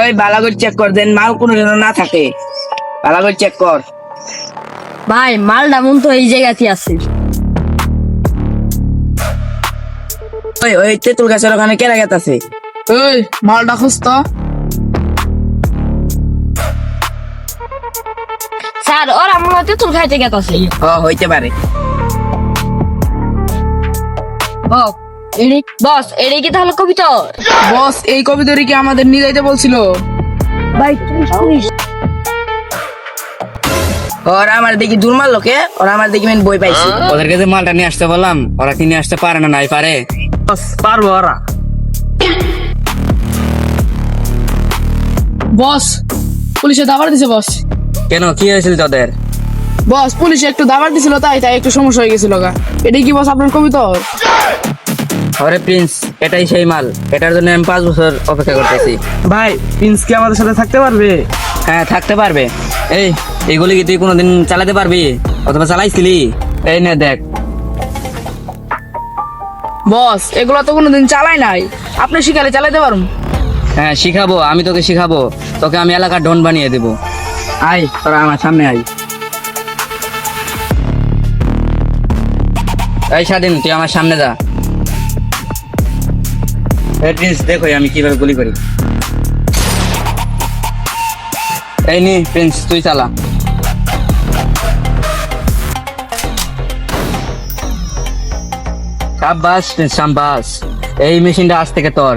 ওই ভালো করে চেক কর দেন, মাল কোনো যেন না থাকে, ভালো করে চেক কর। ভাই মালটা মন তো এই জায়গাতে আছে। ওই ওই তেঁতুল গাছের ওখানে কেরা গেত আছে। ওই মালটা খুঁজ তো। স্যার ওরা মনে হয় তেঁতুল খাইতে গেছে। হইতে পারে। বস এটাই কি তাহলে কবিতা? বস এই কবিতাটি কি আমাদের নিয়ে যাইতে বলছিল? ভাই তুমি শুনিস? ওরা আমার দেখি দূর মারলো কে, ওরা আমার দেখি মেন বই পাইছি। ওদেরকে যে মালটা নিয়ে আসতে বললাম, ওরা কি নিয়ে আসতে পারে না? নাই পারে। পারবো ওরা। বস পুলিশে দাবার দিছে বস। কেন, কি হয়েছিল তোদের? বস পুলিশে একটু দাবার দিছিল, তাই তাই একটু সমস্যা হয়ে গেছিল গা। এটাই কি বস আপনার কবিতা? আরে প্রিন্স, এটাই সেই মাল, এটার জন্য আমি 5 বছর অপেক্ষা করতেছি। ভাই প্রিন্স কি আমাদের সাথে থাকতে পারবে? হ্যাঁ থাকতে পারবে। এইগুলি কি তুই কোনোদিন চালাতে পারবি অথবা চালাইছিলি? এই নে দেখ। বস এগুলো তো কোনোদিন চালাই নাই, আপনি শিখালে চালাইতে পারুন। হ্যাঁ শিখাবো, আমি তোকে শিখাবো, তোকে আমি এলাকার ডন বানিয়ে দেবো। আয় তোরা আমার সামনে আয়। এই স্বাধীন, তুই আমার সামনে যা। এই প্রিন্স দেখো আমি কিভাবে গুলি করি। এই নি প্রিন্স, তুই চালা। সাব্বাস প্রিন্স, সাব্বাস। এই মেশিনটা আজ থেকে তোর।